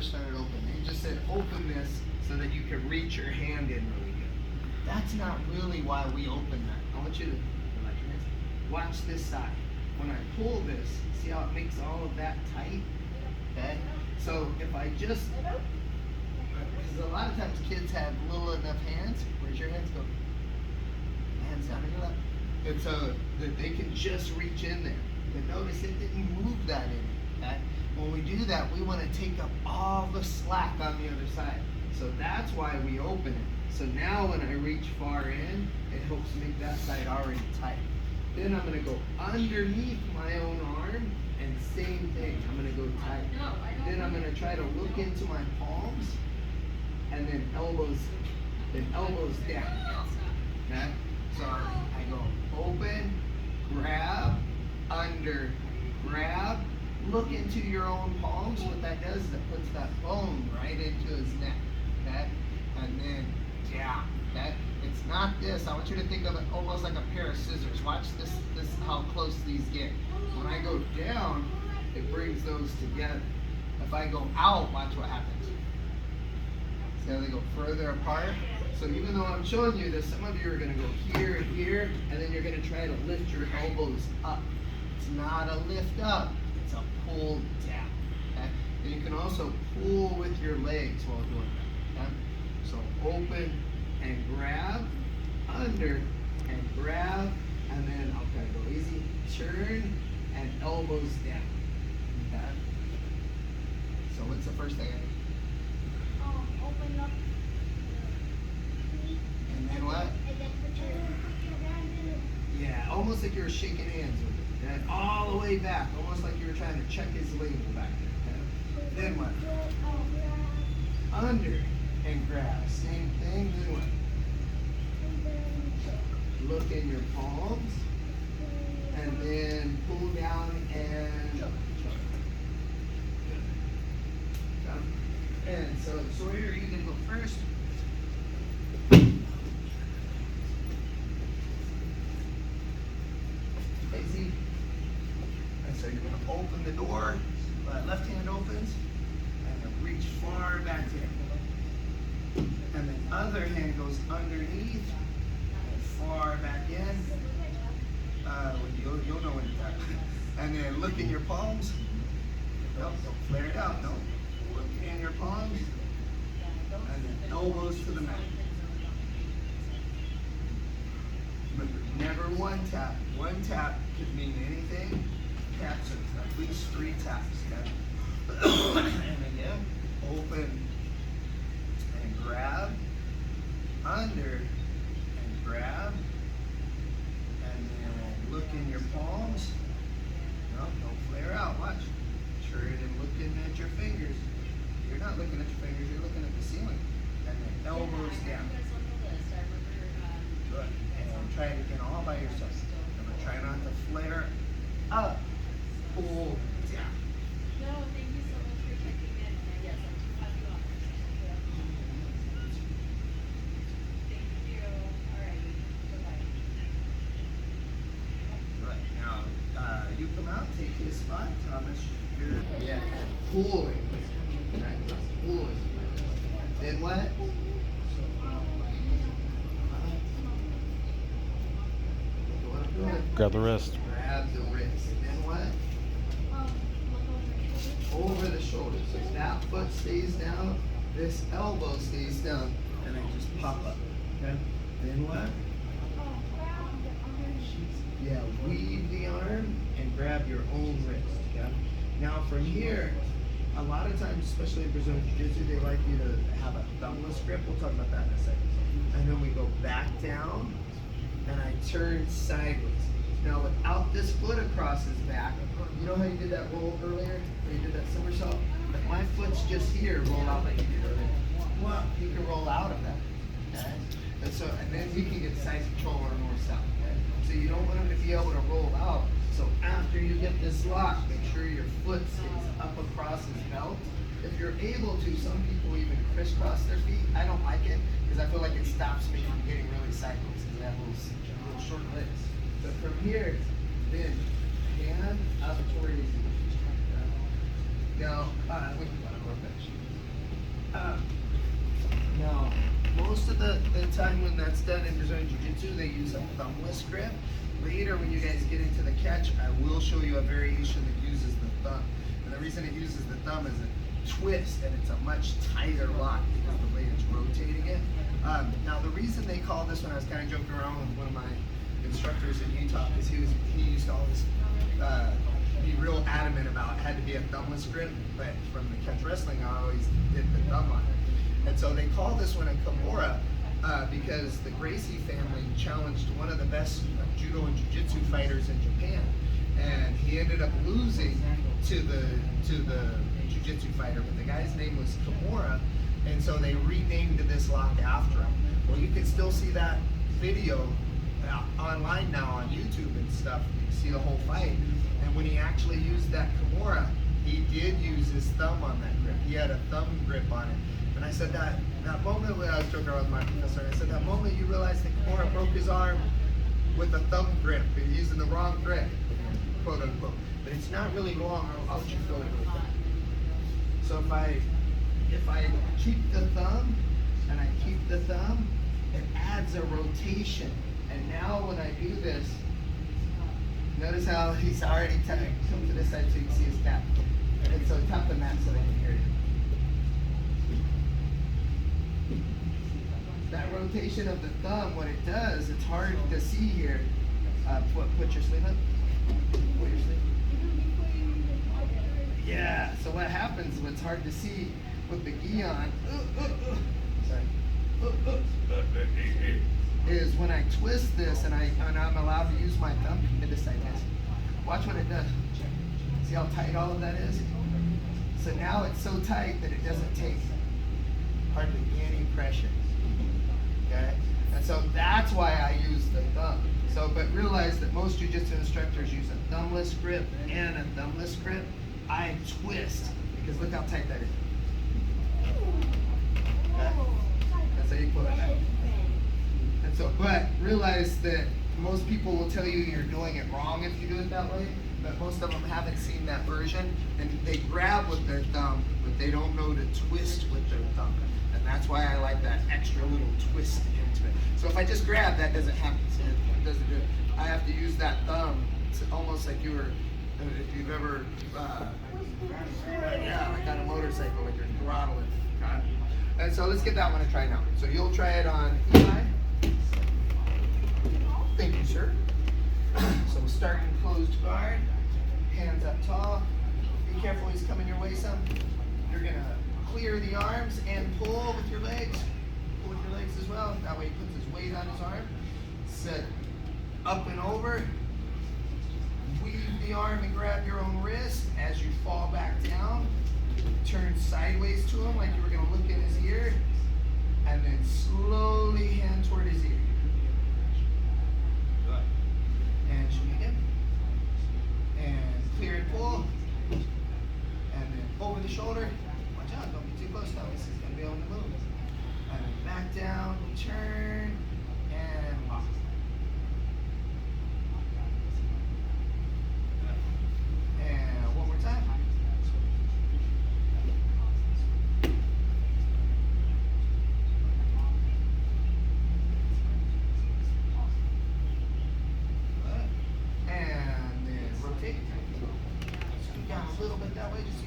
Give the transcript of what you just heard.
first started opening. You just said open this so that you could reach your hand in really good. That's not really why we open that. I want you to relax your hands. Watch this side. When I pull this, see how it makes all of that tight? Okay? So if I just, because a lot of times kids have little enough hands. Where's your hands go? Hands down in your lap. And so that they can just reach in there. But notice it didn't move that in. Okay? When we do that, we want to take up all the slack on the other side. So that's why we open it. So now when I reach far in, it helps make that side already tight. Then I'm going to go underneath my own arm, and same thing. I'm going to go tight. Then I'm going to try to look into my palms, and then elbows down. Okay? So I go open, grab, under, grab, look into your own palms. What that does is it puts that bone right into his neck. Okay? And then down. Okay? It's not this. I want you to think of it almost like a pair of scissors. Watch this how close these get. When I go down, it brings those together. If I go out, watch what happens. See how they go further apart? So even though I'm showing you this, some of you are going to go here and here, and then you're going to try to lift your elbows up. It's not a lift up, it's a pull down. Okay? And you can also pull with your legs while doing that. Okay? So open and grab, under and grab, and then I'll try to go easy, turn, and elbows down. Okay? So what's the first thing I do? Open up. And then what? And then put your hand in it. Yeah, almost like you were shaking hands with it. And all the way back, almost like you were trying to check his label back there. Okay? Then what? Under and grab. Same thing. Then what? Look in your palms. And then pull down and jump. And so, Sawyer, you can go first. Easy. And so you're going to open the door. Left hand opens. And then reach far back in. And then other hand goes underneath. And far back in. You'll know when it's at. And then look in your palms. Nope, don't flare it out. No. Look in your palms. And then elbows to the mat. Remember, never one tap. One tap could mean anything. Taps are at least 3 taps. Okay? And again, open and grab, under and grab, and then look in your palms. No, don't flare out. Watch. Turn and looking at your fingers. You're not looking at your fingers. You're looking at the ceiling. And then elbows down. Good. And try it again all by yourself. Remember, try not to flare up. Pull down. No, thank you so much for checking in. Yes, I'll cut you off. Thank you. All right. Bye-bye. Right. Now, you come out, take his spot, Thomas. Yeah. Pulling. Right. Pulling. Then what? Grab the wrist. Grab the wrist. And then what? Over the shoulder. So that foot stays down, this elbow stays down, and then just pop up. Okay? Then what? Yeah, weave the arm and grab your own wrist. Okay? Now from here, a lot of times, especially in Brazilian Jiu-Jitsu, they like you to have a thumbless grip. We'll talk about that in a second. And then we go back down, and I turn sideways. Now without this foot across his back, you know how you did that roll earlier? Where you did that somersault? If my foot's just here, roll out like you did earlier. Well, you can roll out of that. Okay? And then you can get side control or north-south. Okay? So you don't want him to be able to roll out. So after you get this lock, make sure your foot stays up across his belt. If you're able to, some people even crisscross their feet. I don't like it because I feel like it stops me from getting really sideways because I have little short legs. But from here, then hand up towards you. Now, we can go to our bench. of the time when that's done in Brazilian Jiu-Jitsu, they use a thumbless grip. Later, when you guys get into the catch, I will show you a variation that uses the thumb. And the reason it uses the thumb is a twist, and it's a much tighter lock because of the way it's rotating it. Now, the reason they call this one, I was kind of joking around with one of my instructors in Utah, because he used to always be real adamant about it had to be a thumbless grip, but from the catch wrestling, I always did the thumb on it. And so they call this one a Kimura because the Gracie family challenged one of the best judo and jiu-jitsu fighters in Japan, and he ended up losing to the jiu-jitsu fighter, but the guy's name was Kimura, and so they renamed this lock after him. Well, you can still see that video online now on YouTube and stuff. You can see the whole fight. And when he actually used that Kimura, he did use his thumb on that grip. He had a thumb grip on it. And I said that moment when I was joking around with my professor, I said that moment you realize that Kimura broke his arm with a thumb grip. He was using the wrong grip, quote unquote. But it's not really wrong. I'll let you feel it really quick. So if I keep the thumb and I keep the thumb, it adds a rotation. And now when I do this, notice how he's already come to this side so you can see his tap. And so tap the mat so they can hear you. That rotation of the thumb, what it does, it's hard to see here. Put your sleeve up. Put your sleeve. Yeah, so what happens, what's hard to see with the gi on, is when I twist this and I'm allowed to use my thumb to this side, guys. Watch what it does. See how tight all of that is? So now it's so tight that it doesn't take hardly any pressure. Okay? And so that's why I use the thumb. So, but realize that most jiu-jitsu instructors use a thumbless grip and a thumbless grip. I twist because look how tight that is. Okay? That's how you pull it back. And so, but realize that most people will tell you you're doing it wrong if you do it that way, but most of them haven't seen that version, and they grab with their thumb, but they don't know to twist with their thumb. And that's why I like that extra little twist into it. So if I just grab, that doesn't happen. It doesn't do it. I have to use that thumb. It's almost like you were, if you've ever, like on a motorcycle, like you're throttling. Okay? And so let's get that one to try now. So you'll try it on Eli. Thank you, sir. So we'll start in closed guard. Hands up tall. Be careful, he's coming your way some. You're gonna clear the arms and pull with your legs. Pull with your legs as well. That way he puts his weight on his arm. Set up and over. Weave the arm and grab your own wrist. As you fall back down, turn sideways to him like you were gonna look in his ear. And then slowly hand toward his ear. And shoot again. And clear and pull. And then over the shoulder. Watch out, don't be too close now. This is going to be on the move. And then back down, turn, and lock.